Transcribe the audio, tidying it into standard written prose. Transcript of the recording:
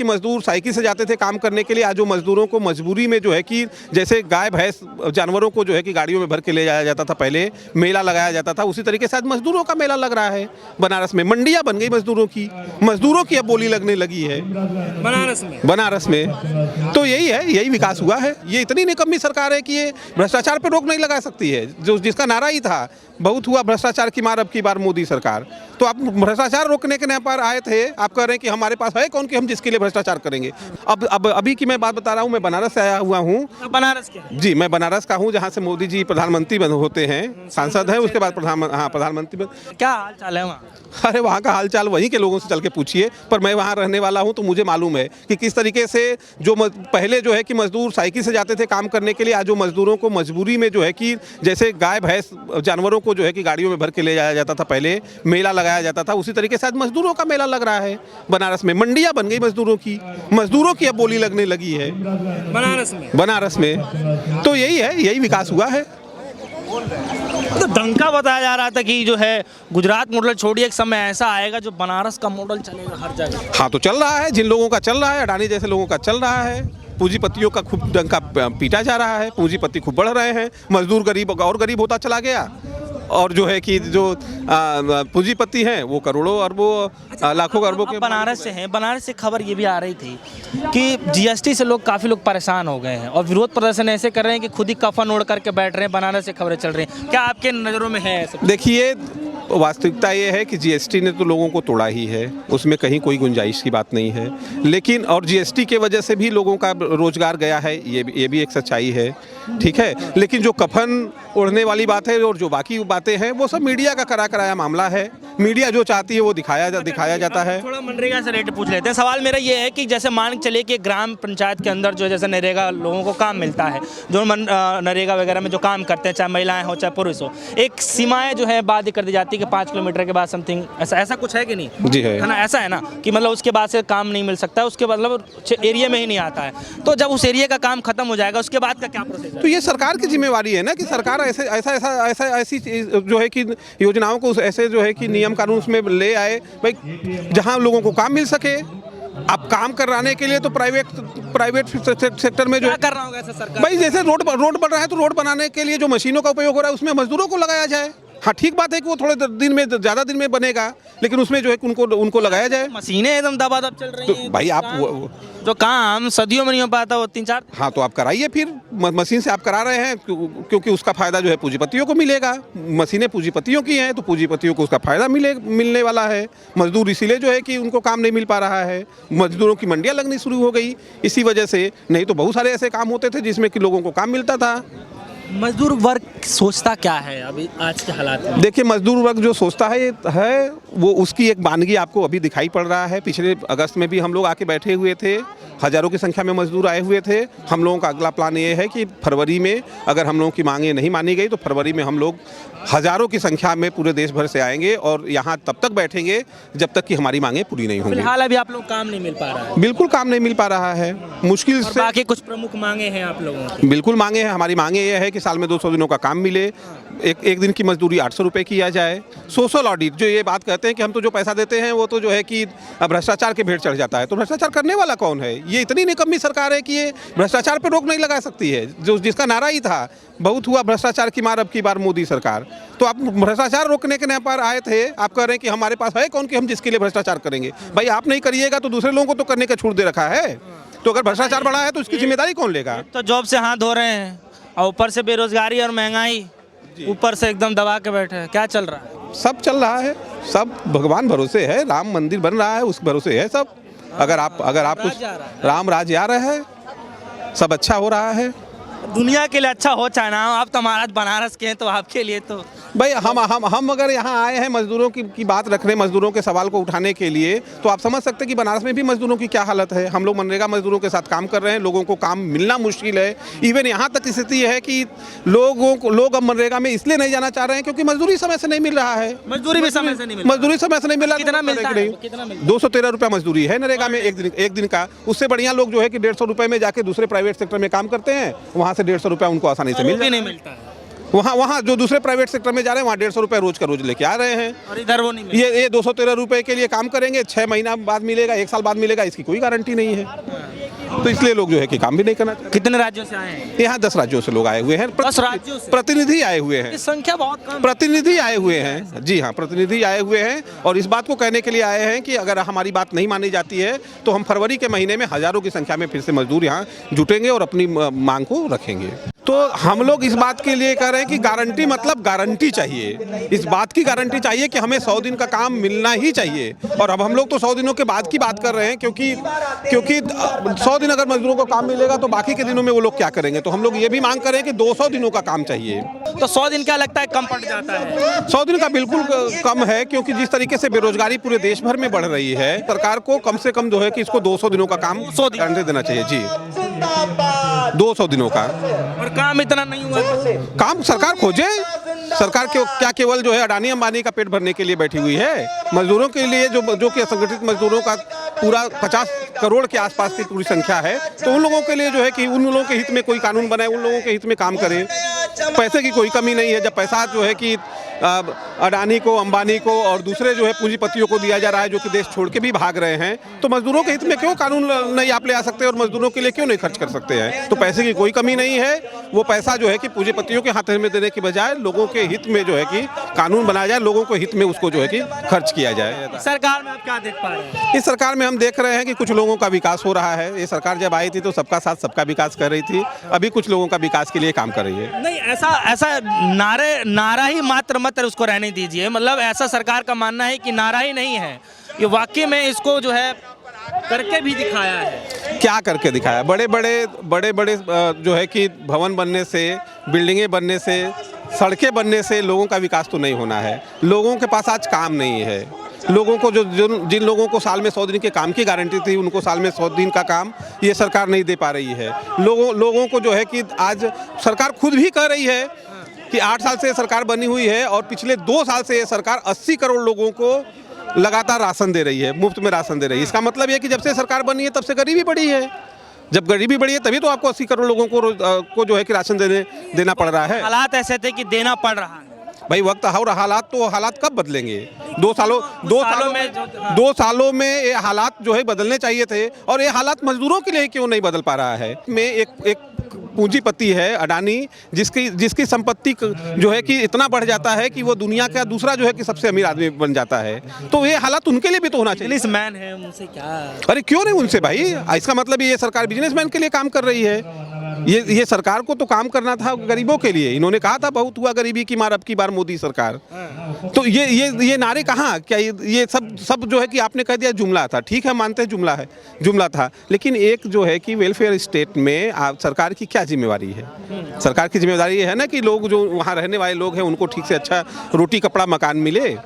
कि मजदूर साइकिल से जाते थे काम करने के लिए, आज जो मजदूरों को मजबूरी में जो है कि जैसे गाय भैंस जानवरों को जो है कि गाड़ियों में भर के ले जाया जाता था, पहले मेला लगाया जाता था, उसी तरीके से आज मजदूरों का मेला लग रहा है। बनारस में मंडियां बन गई मजदूरों की अब बोली लगने लगी है बनारस में। तो यही विकास हुआ है। ये इतनी निकम्मी सरकार है कि ये भ्रष्टाचार पर रोक नहीं लगा सकती है, जो जिसका नारा ही था बहुत हुआ भ्रष्टाचार की मार अब की बार मोदी सरकार। तो आप भ्रष्टाचार रोकने के नाम पर आए थे, आप कह रहे हैं कि हमारे पास है कौन कि हम जिसके लिए भ्रष्टाचार करेंगे। अब अभी की मैं बात बता रहा हूँ, मैं बनारस से आया हुआ हूँ। बनारस क्या है? जी, मैं बनारस का हूँ, जहाँ से मोदी जी प्रधानमंत्री होते हैं, सांसद हैं, उसके बाद प्रधानमंत्री। क्या हाल चाल है वहाँ? अरे वहाँ का हालचाल वहीं के लोगों से चल के पूछिए, पर मैं वहाँ रहने वाला हूँ तो मुझे मालूम है कि किस तरीके से जो पहले जो है कि मजदूर साइकिल से जाते थे काम करने के लिए, आज जो मजदूरों को मजबूरी में जो है कि जैसे गाय भैंस जानवरों को जो है कि गाड़ियों में भर के ले जाया जाता था, पहले मेला लगाया जाता था, उसी तरीके से आज मजदूरों का मेला लग रहा है। बनारस में मंडियां बन गई मजदूरों की अब बोली लगने लगी है बनारस में। तो यही विकास हुआ है। तो डंका बताया जा रहा था कि जो है गुजरात मॉडल छोड़िए, एक समय ऐसा आएगा जो बनारस का मॉडल चलेगा हर जगह। हाँ, तो चल रहा है, जिन लोगों का चल रहा है, अडानी जैसे लोगों का चल रहा है। पूंजीपतियों का खूब डंका पीटा जा रहा है, पूंजीपति खूब बढ़ रहे हैं, मजदूर गरीब और गरीब होता चला गया, और जो है कि जो पूंजीपति हैं वो करोड़ों अरबों लाखों अरबों के। बनारस से हैं, बनारस से खबर ये भी आ रही थी कि जीएसटी से काफ़ी लोग परेशान हो गए हैं और विरोध प्रदर्शन ऐसे कर रहे हैं कि खुद ही कफन ओढ़ करके बैठ रहे हैं। बनारस से खबरें चल रही हैं, क्या आपके नज़रों में है ऐसा? देखिए, वास्तविकता ये है कि जीएसटी ने तो लोगों को तोड़ा ही है, उसमें कहीं कोई गुंजाइश की बात नहीं है। लेकिन और जीएसटी के वजह से भी लोगों का रोजगार गया है, ये भी एक सच्चाई है, ठीक है। लेकिन जो कफन ओढ़ने वाली बात है और जो बाकी बातें हैं वो सब मीडिया का कराया मामला है। मीडिया जो चाहती है वो दिखाया जाता है। थोड़ा मनरेगा से रिलेटेड पूछ लेते हैं। सवाल मेरा ये है कि जैसे मान के चलिए कि ग्राम पंचायत के अंदर जो जैसे नरेगा लोगों को काम मिलता है, जो नरेगा वगैरह में जो काम करते हैं, चाहे महिलाएं हो चाहे पुरुष हो, एक सीमाएं जो है बात कर दी जाती है कि 5 किलोमीटर के बाद समथिंग, ऐसा कुछ है कि नहीं? जी है ना, ऐसा है ना कि मतलब उसके बाद से काम नहीं मिल सकता, उसके मतलब एरिया में ही नहीं आता है। तो जब उस एरिया का काम खत्म हो जाएगा उसके बाद का क्या प्रोसेस है? तो ये सरकार की जिम्मेवारी है ना कि सरकार ऐसी जो है कि योजनाओं को ऐसे जो है कि नियम कानून उसमें ले आए, भाई जहां लोगों को काम मिल सके। अब काम कराने के लिए तो प्राइवेट सेक्टर में जो कर रहा होगा ऐसा सरकार, भाई जैसे रोड बन रहा है तो रोड बनाने के लिए जो मशीनों का उपयोग हो रहा है उसमें मजदूरों को लगाया जाए। हाँ, ठीक बात है कि वो थोड़े दिन में ज़्यादा दिन में बनेगा, लेकिन उसमें जो है उनको लगाया जाए। मशीनें एकदम दबादब चल रही हैं। तो भाई आप जो काम सदियों में नहीं हो पाता वो 3-4। हाँ, तो आप कराइए फिर, मशीन से आप करा रहे हैं क्योंकि उसका फ़ायदा जो है पूंजीपतियों को मिलेगा। मशीनें पूंजीपतियों की हैं तो पूंजीपतियों को उसका फ़ायदा मिलने वाला है। मजदूर इसीलिए जो है कि उनको काम नहीं मिल पा रहा है, मजदूरों की मंडियाँ लगनी शुरू हो गई इसी वजह से। नहीं तो बहुत सारे ऐसे काम होते थे जिसमें कि लोगों को काम मिलता था। मजदूर वर्ग सोचता क्या है अभी आज के हालात में? देखिए, मजदूर वर्ग जो सोचता है वो उसकी एक वानगी आपको अभी दिखाई पड़ रहा है। पिछले अगस्त में भी हम लोग आके बैठे हुए थे, हज़ारों की संख्या में मजदूर आए हुए थे। हम लोगों का अगला प्लान ये है कि फरवरी में अगर हम लोगों की मांगें नहीं मानी गई तो फरवरी में हम लोग हज़ारों की संख्या में पूरे देश भर से आएंगे और यहाँ तब तक बैठेंगे जब तक कि हमारी मांगें पूरी नहीं होंगी। फिलहाल अभी आप लोग काम नहीं मिल पा रहा है? बिल्कुल काम नहीं मिल पा रहा है, मुश्किल से। बाकी कुछ प्रमुख मांगे हैं आप लोगों की? बिल्कुल मांगे हैं। हमारी मांगे ये है कि साल में 200 दिनों का काम मिले, एक दिन की मजदूरी 800 रुपये किया जाए। सोशल ऑडिट, जो ये बात कहते हैं कि हम तो जो पैसा देते हैं वो तो जो है कि भ्रष्टाचार के भेंट चढ़ जाता है, तो भ्रष्टाचार करने वाला कौन है? ये इतनी निकम्मी सरकार है कि ये भ्रष्टाचार पर रोक नहीं लगा सकती है, जो जिसका नारा ही था बहुत हुआ भ्रष्टाचार की मार अब की बार मोदी सरकार। तो आप भ्रष्टाचार रोकने के नाम पर आए थे, आप कह रहे हैं कि हमारे पास है कौन कि हम जिसके लिए भ्रष्टाचार करेंगे। भाई आप नहीं करिएगा तो दूसरे लोगों को तो करने का छूट दे रखा है। तो अगर भ्रष्टाचार बढ़ा है तो उसकी जिम्मेदारी कौन लेगा? तो जॉब से हाथ धो रहे हैं और ऊपर से बेरोजगारी और महंगाई ऊपर से एकदम दबा के बैठे हैं। क्या चल रहा है? सब चल रहा है, सब भगवान भरोसे है। राम मंदिर बन रहा है, उस भरोसे है सब। अगर आप कुछ राम राज आ रहा है, सब अच्छा हो रहा है। दुनिया के लिए अच्छा हो चाहे ना, आप तो महाराज बनारस के हैं तो आपके लिए तो भाई हम अगर यहाँ आए हैं मजदूरों की बात रखने, मजदूरों के सवाल को उठाने के लिए, तो आप समझ सकते हैं कि बनारस में भी मजदूरों की क्या हालत है। हम लोग मनरेगा मजदूरों के साथ काम कर रहे हैं, लोगों को काम मिलना मुश्किल है। इवन यहाँ तक स्थिति है कि लोग अब मनरेगा में इसलिए नहीं जाना चाह रहे हैं क्योंकि मजदूरी समय से नहीं मिल रहा है। मजदूरी भी समय से नहीं मिल रहा। कितना मिलता है? 213 रुपया मजदूरी है नरेगा में एक दिन का। उससे बढ़िया लोग जो है कि 150 रुपये में जाके दूसरे प्राइवेट सेक्टर में काम करते हैं, वहाँ से 150 रुपया उनको आसानी से मिलता है। वहाँ वहाँ जो दूसरे प्राइवेट सेक्टर में जा रहे हैं वहाँ 150 रुपये रोज का रोज लेके आ रहे हैं। और इधर वो नहीं मिलता। ये 213 रुपये के लिए काम करेंगे, 6 महीना बाद मिलेगा, 1 साल बाद मिलेगा, इसकी कोई गारंटी नहीं है। तो इसलिए लोग जो है कि काम भी नहीं करना चाहते। कितने राज्यों से आए हैं? यहाँ 10 राज्यों से लोग आए हुए हैं। 10 राज्यों से? प्रतिनिधि आए हुए हैं। ये संख्या बहुत कम है। प्रतिनिधि आए हुए हैं, जी हाँ, प्रतिनिधि आए हुए हैं और इस बात को कहने के लिए आए हैं कि अगर हमारी बात नहीं मानी जाती है तो हम फरवरी के महीने में हजारों की संख्या में फिर से मजदूर यहाँ जुटेंगे और अपनी मांग को रखेंगे। तो हम लोग इस बात के लिए कह रहे हैं कि गारंटी मतलब गारंटी चाहिए, इस बात की गारंटी चाहिए कि हमें 100 दिन का काम मिलना ही चाहिए। और अब हम लोग तो 100 दिनों के बाद की बात कर रहे हैं, क्योंकि 100 दिन अगर मजदूरों को काम मिलेगा तो बाकी के दिनों में वो लोग क्या करेंगे। तो हम लोग ये भी मांग करें कि 200 दिनों का काम चाहिए। तो 100 दिन क्या लगता है कम पड़ जाता है? 100 दिन का बिल्कुल कम है, क्योंकि जिस तरीके से बेरोजगारी पूरे देश भर में बढ़ रही है, सरकार को कम से कम जो है कि इसको 200 दिनों का काम गारंटी देना चाहिए। जी 200 दिनों का। और काम इतना नहीं हुआ तो? काम सरकार खोजे। सरकार क्या केवल जो है अडानी अंबानी का पेट भरने के लिए बैठी हुई है? मजदूरों के लिए जो कि असंगठित मजदूरों का पूरा 50 करोड़ के आसपास की पूरी संख्या है, तो उन लोगों के लिए जो है कि उन लोगों के हित में कोई कानून बनाए, उन लोगों के हित में काम करे। पैसे की कोई कमी नहीं है। जब पैसा जो है कि अडानी को, अंबानी को और दूसरे जो है पूंजीपतियों को दिया जा रहा है जो कि देश छोड़ के भी भाग रहे हैं, तो मजदूरों के हित में क्यों कानून नहीं आप ले आ सकते और मजदूरों के लिए क्यों नहीं खर्च कर सकते हैं? तो पैसे की कोई कमी नहीं है। वो पैसा जो है कि पूंजीपतियों के हाथ में देने की बजाय लोगों के हित में जो है कि कानून बनाया जाए, लोगों के हित में उसको जो है कि खर्च किया जाए। सरकार में आप क्या देख पा रहे हैं? इस सरकार में हम देख रहे हैं कि कुछ लोगों का विकास हो रहा है। ये सरकार जब आई थी तो सबका साथ सबका विकास कर रही थी, अभी कुछ लोगों का विकास के लिए काम कर रही है। नहीं, ऐसा नारा ही मात्र उसको रहने दीजिए। मतलब ऐसा सरकार का मानना है कि नारा ही नहीं है, ये वाकई में इसको जो है करके भी दिखाया है। क्या करके दिखाया? बड़े बड़े जो है कि भवन बनने से, बिल्डिंगें बनने से, सड़कें बनने से लोगों का विकास तो नहीं होना है। लोगों के पास आज काम नहीं है। लोगों को जिन लोगों को साल में 100 दिन के काम की गारंटी थी, उनको साल में 100 दिन का काम ये सरकार नहीं दे पा रही है। लोगों को जो है कि आज सरकार खुद भी कह रही है कि 8 साल से सरकार बनी हुई है और पिछले 2 साल से ये सरकार 80 करोड़ लोगों को लगातार राशन दे रही है, मुफ्त में राशन दे रही है। इसका मतलब ये कि जब से सरकार बनी है तब से गरीबी बढ़ी है। जब गरीबी बढ़ी है तभी तो आपको 80 करोड़ लोगों को जो है कि राशन देना पड़ रहा है। हालात ऐसे थे कि देना पड़ रहा है। भाई वक्त और हालात कब बदलेंगे? 2 सालों में ये हालात जो है बदलने चाहिए थे और ये हालात मजदूरों के लिए क्यों नहीं बदल पा रहा है? में एक पूंजीपति है अडानी, जिसकी संपत्ति जो है कि इतना बढ़ जाता है कि वो दुनिया का दूसरा जो है कि सबसे अमीर आदमी बन जाता है। तो ये हालात उनके लिए भी तो होना चाहिए। बिजनेसमैन है, उनसे क्या? अरे क्यों नहीं उनसे भाई? इसका मतलब ये सरकार बिजनेसमैन के लिए काम कर रही है। ये सरकार को तो काम करना था गरीबों के लिए। इन्होंने कहा था बहुत हुआ गरीबी की मार, अब की बार मोदी सरकार। तो ये नारे कहाँ? क्या ये सब जो है कि आपने कह दिया जुमला था। ठीक है, मानते हैं जुमला था, लेकिन एक जो है कि वेलफेयर स्टेट में सरकार की क्या जिम्मेवारी है? सरकार की जिम्मेदारी ये है ना कि लोग जो वहाँ रहने वाले लोग हैं उनको ठीक से अच्छा रोटी कपड़ा मकान मिले।